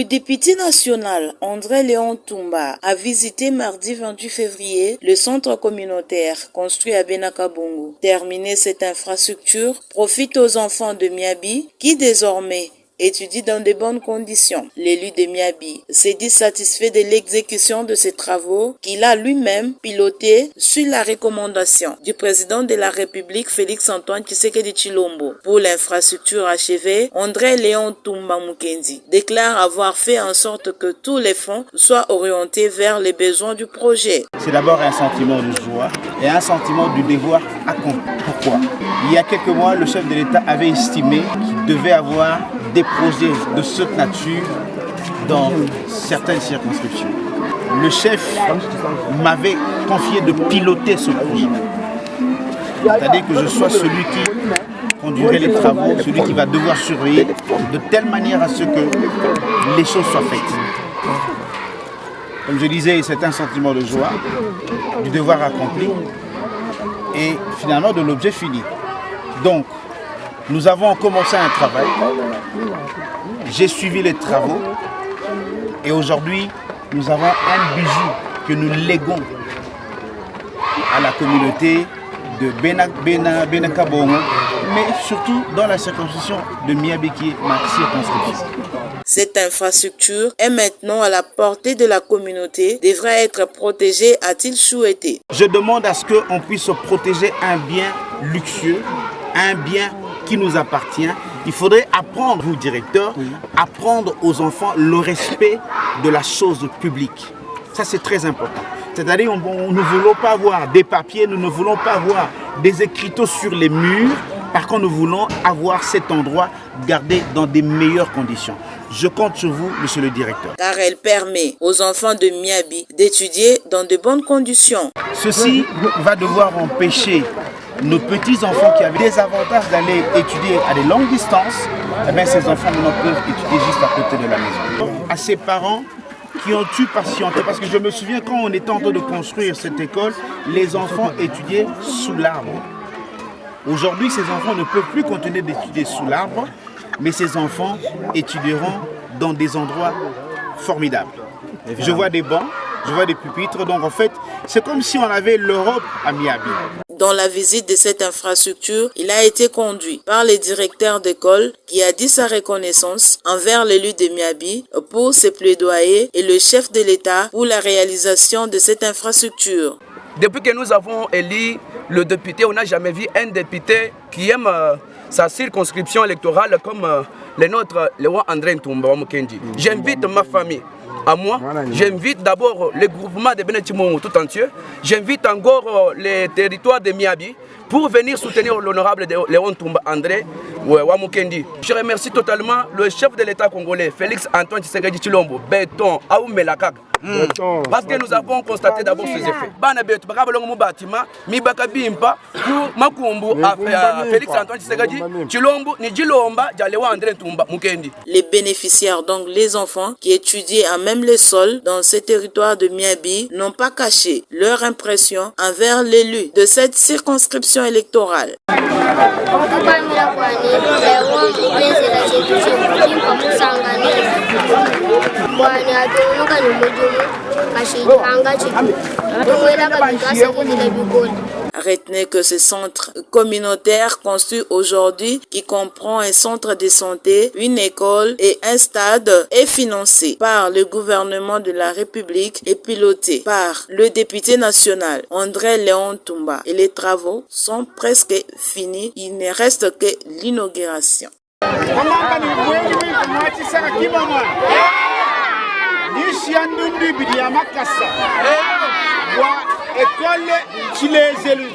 Le député national André Léon Toumba a visité mardi 28 février le centre communautaire construit à Benakabongo. Terminer cette infrastructure profite aux enfants de Miabi qui désormais étudie dans de bonnes conditions. L'élu de Miabi s'est dit satisfait de l'exécution de ces travaux qu'il a lui-même pilotés sur la recommandation du président de la République Félix-Antoine Tshisekedi Tshilombo. Pour l'infrastructure achevée, André Léon Toumba Mukendi déclare avoir fait en sorte que tous les fonds soient orientés vers les besoins du projet. C'est d'abord un sentiment de joie et un sentiment du devoir accompli. Pourquoi? Il y a quelques mois, le chef de l'État avait estimé qu'il devait avoir des projets de cette nature dans certaines circonscriptions. Le chef m'avait confié de piloter ce projet. C'est-à-dire que je sois celui qui conduirait les travaux, celui qui va devoir surveiller de telle manière à ce que les choses soient faites. Comme je disais, c'est un sentiment de joie, du devoir accompli et finalement de l'objet fini. Donc, nous avons commencé un travail, j'ai suivi les travaux et aujourd'hui nous avons un bijou que nous léguons à la communauté de Benakabongo, mais surtout dans la circonscription de Miabi qui est ma circonscription. Cette infrastructure est maintenant à la portée de la communauté, devra être protégée, a-t-il souhaité. Je demande à ce qu'on puisse protéger un bien luxueux, un bien qui nous appartient. Il faudrait apprendre, vous directeur, apprendre aux enfants le respect de la chose publique. Ça c'est très important. C'est-à-dire nous ne voulons pas avoir des papiers, nous ne voulons pas avoir des écriteaux sur les murs. Par contre, nous voulons avoir cet endroit gardé dans des meilleures conditions. Je compte sur vous, monsieur le directeur. Car elle permet aux enfants de Miabi d'étudier dans de bonnes conditions. Ceci va devoir empêcher nos petits-enfants qui avaient des avantages d'aller étudier à des longues distances. Eh bien, ces enfants maintenant peuvent étudier juste à côté de la maison. À ces parents qui ont dû patienter, parce que je me souviens quand on était en train de construire cette école, les enfants étudiaient sous l'arbre. Aujourd'hui, ces enfants ne peuvent plus continuer d'étudier sous l'arbre, mais ces enfants étudieront dans des endroits formidables. Je vois des bancs, je vois des pupitres, donc en fait, c'est comme si on avait l'Europe à Miabi. Dans la visite de cette infrastructure, il a été conduit par le directeur d'école qui a dit sa reconnaissance envers l'élu de Miabi pour ses plaidoyers et le chef de l'État pour la réalisation de cette infrastructure. Depuis que nous avons élu le député, on n'a jamais vu un député qui aime sa circonscription électorale comme le nôtre, le roi André Toumba Mukendi. J'invite ma famille à moi, j'invite d'abord le groupement de Benetimo tout entier, j'invite encore les territoires de Miabi pour venir soutenir l'honorable Léon Toumba André Wamukendi. Je remercie totalement le chef de l'État congolais, Félix-Antoine Tshisekedi Tshilombo, Béton, Aoumelakak. Parce que nous avons constaté d'abord ces effets. Les bénéficiaires, donc les enfants qui étudient à même les sols dans ces territoires de Miabi, n'ont pas caché leur impression envers l'élu de cette circonscription électorale. Retenez que ce centre communautaire construit aujourd'hui, qui comprend un centre de santé, une école et un stade, est financé par le gouvernement de la République et piloté par le député national André Léon Toumba. Et les travaux sont presque finis, il ne reste que l'inauguration. École, tu les élus.